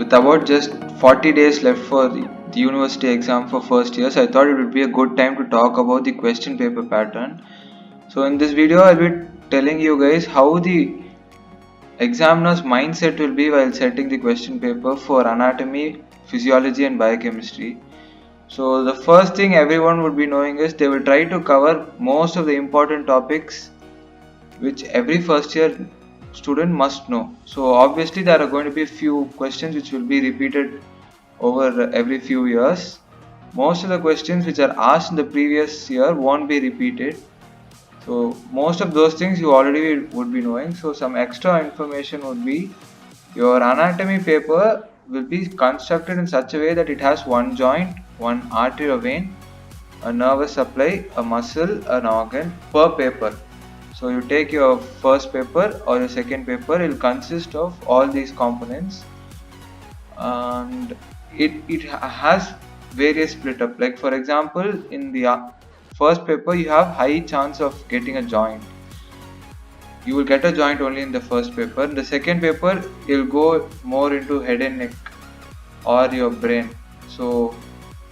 with about just 40 days left for the university exam for first years, I thought it would be a good time to talk about the question paper pattern. So in this video, I'll be telling you guys how the examiner's mindset will be while setting the question paper for anatomy, physiology and biochemistry. So the first thing everyone would be knowing is they will try to cover most of the important topics which every first year student must know. So obviously there are going to be a few questions which will be repeated over every few years. Most of the questions which are asked in the previous year won't be repeated. So most of those things you already would be knowing. So some extra information would be your anatomy paper will be constructed in such a way that it has one joint, one artery or vein, a nervous supply, a muscle, an organ per paper. So you take your first paper or your second paper, it will consist of all these components, and it has various split up. Like for example, in the first paper you have high chance of getting a joint. You will get a joint only in the first paper. In the second paper you'll go more into head and neck or your brain. So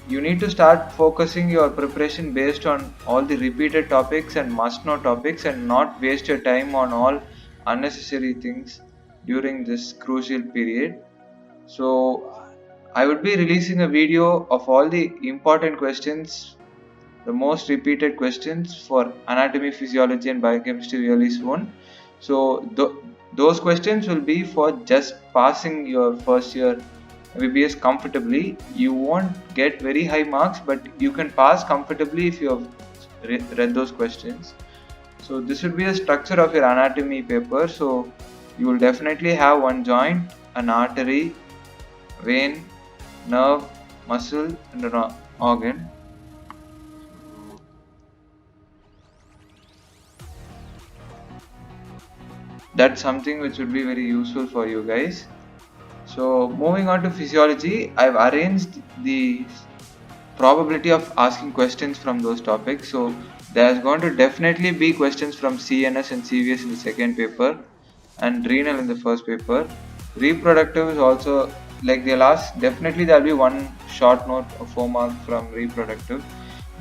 you need to start focusing your preparation based on all the repeated topics and must know topics, and not waste your time on all unnecessary things during this crucial period. So I would be releasing a video of all the important questions, the most repeated questions for anatomy, physiology and biochemistry really soon. So those questions will be for just passing your first year MBBS comfortably. You won't get very high marks, but you can pass comfortably if you have read those questions. So this would be the structure of your anatomy paper. So you will definitely have one joint, an artery, vein, nerve, muscle and an organ. That's something which would be very useful for you guys. So moving on to physiology, I've arranged the probability of asking questions from those topics. So there's going to definitely be questions from CNS and CVS in the second paper and renal in the first paper. Reproductive is also, like they'll ask, definitely there'll be one short note of 4 mark from reproductive.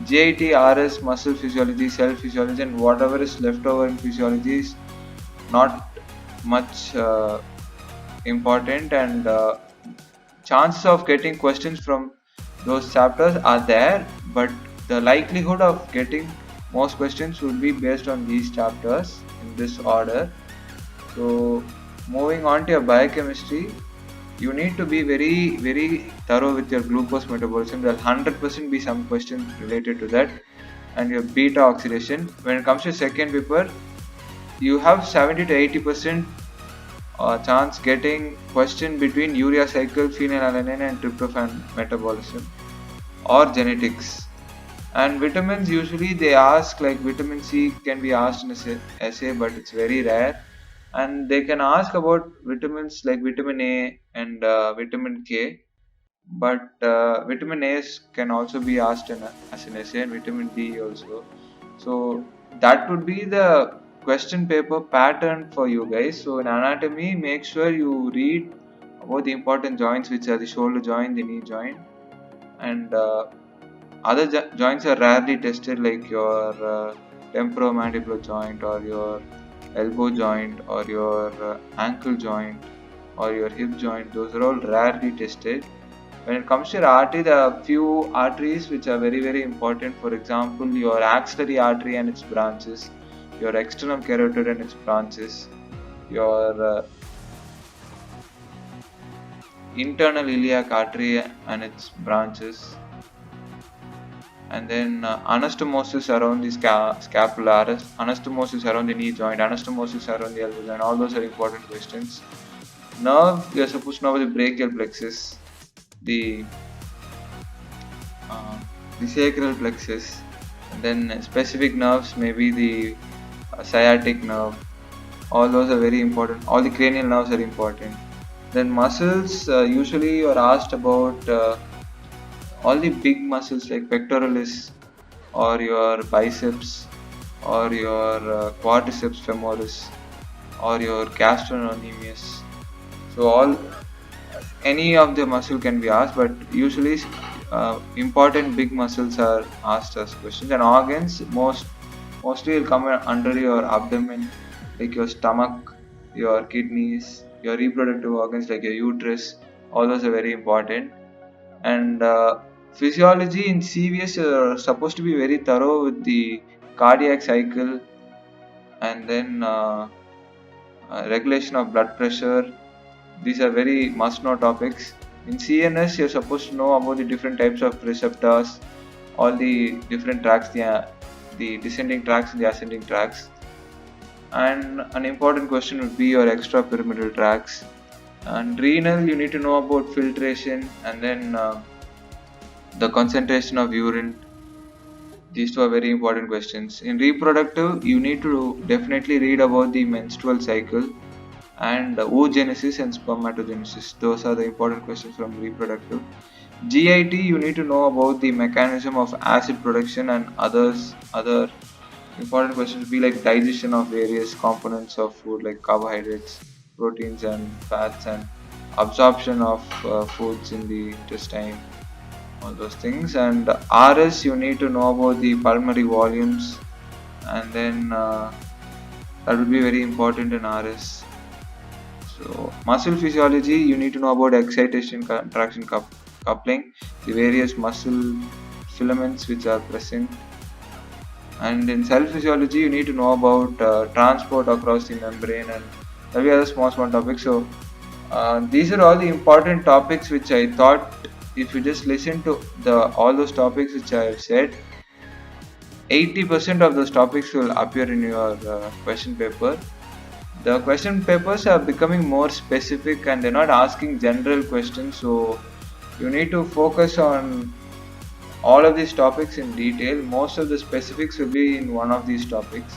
JIT, RS, muscle physiology, cell physiology and whatever is left over in physiology is not much important, and chances of getting questions from those chapters are there, but the likelihood of getting most questions would be based on these chapters in this order. So moving on to your biochemistry, you need to be very thorough with your glucose metabolism. There'll 100% be some questions related to that, and your beta oxidation. When it comes to second paper, you have 70 to 80% chance getting question between urea cycle, phenylalanine and tryptophan metabolism or genetics. And vitamins, usually they ask, like vitamin C can be asked in a essay, but it's very rare. And they can ask about vitamins like vitamin A and vitamin K, but vitamin A can also be asked as an essay, and vitamin D also. So that would be the question paper pattern for you guys. So in anatomy, make sure you read about the important joints, which are the shoulder joint, the knee joint, and other joints are rarely tested, like your temporomandibular joint or your elbow joint or your ankle joint or your hip joint. Those are all rarely tested. When it comes to your artery, there are few arteries which are very important. For example, your axillary artery and its branches, your external carotid and its branches, your internal iliac artery and its branches, and then anastomosis around the scapula, anastomosis around the knee joint, anastomosis around the elbow joint. All those are important questions. Nerve, you are supposed to know the brachial plexus, the sacral plexus, and then specific nerves, maybe the sciatic nerve. All those are very important. All the cranial nerves are important. Then muscles, usually you are asked about all the big muscles like pectoralis or your biceps or your quadriceps femoris or your gastrocnemius. So all any of the muscle can be asked, but usually important big muscles are asked as questions. And organs mostly will come under your abdomen, like your stomach, your kidneys, your reproductive organs like your uterus. All those are very important. And physiology in CVS are supposed to be very thorough with the cardiac cycle, and then regulation of blood pressure. These are very must know topics. In CNS, you're supposed to know about the different types of receptors, all the different tracks, the descending tracks and the ascending tracks. And an important question would be your extrapyramidal tracks. And renal, you need to know about filtration, and then the concentration of urine. These two are very important questions. In reproductive, you need to definitely read about the menstrual cycle and oogenesis and spermatogenesis. Those are the important questions from reproductive. GIT, you need to know about the mechanism of acid production, and other important questions would be like digestion of various components of food like carbohydrates, proteins and fats, and absorption of foods in the intestine, all those things. And RS, you need to know about the pulmonary volumes, and then that would be very important in RS. So muscle physiology, you need to know about excitation, contraction, coupling, the various muscle filaments which are present. And in cell physiology, you need to know about transport across the membrane, and there'll be other small topics. So these are all the important topics which I thought, if you just listen to all those topics which I have said, 80% of those topics will appear in your question paper. The question papers are becoming more specific and they're not asking general questions, so you need to focus on all of these topics in detail. Most of the specifics will be in one of these topics.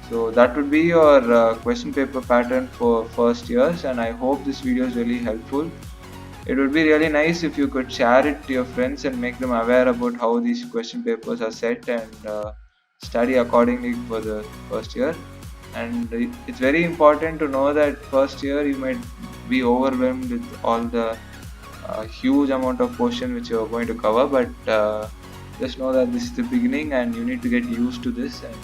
So that would be your question paper pattern for first years, and I hope this video is really helpful. It would be really nice if you could share it to your friends and make them aware about how these question papers are set, and study accordingly for the first year. And it's very important to know that first year you might be overwhelmed with all the huge amount of portion which you are going to cover, but just know that this is the beginning and you need to get used to this, and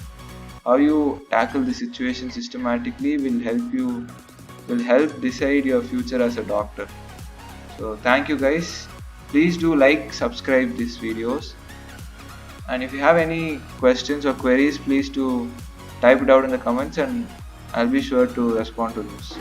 how you tackle the situation systematically will help decide your future as a doctor. So thank you guys. Please do like, subscribe these videos, and if you have any questions or queries, please do type it out in the comments and I'll be sure to respond to those.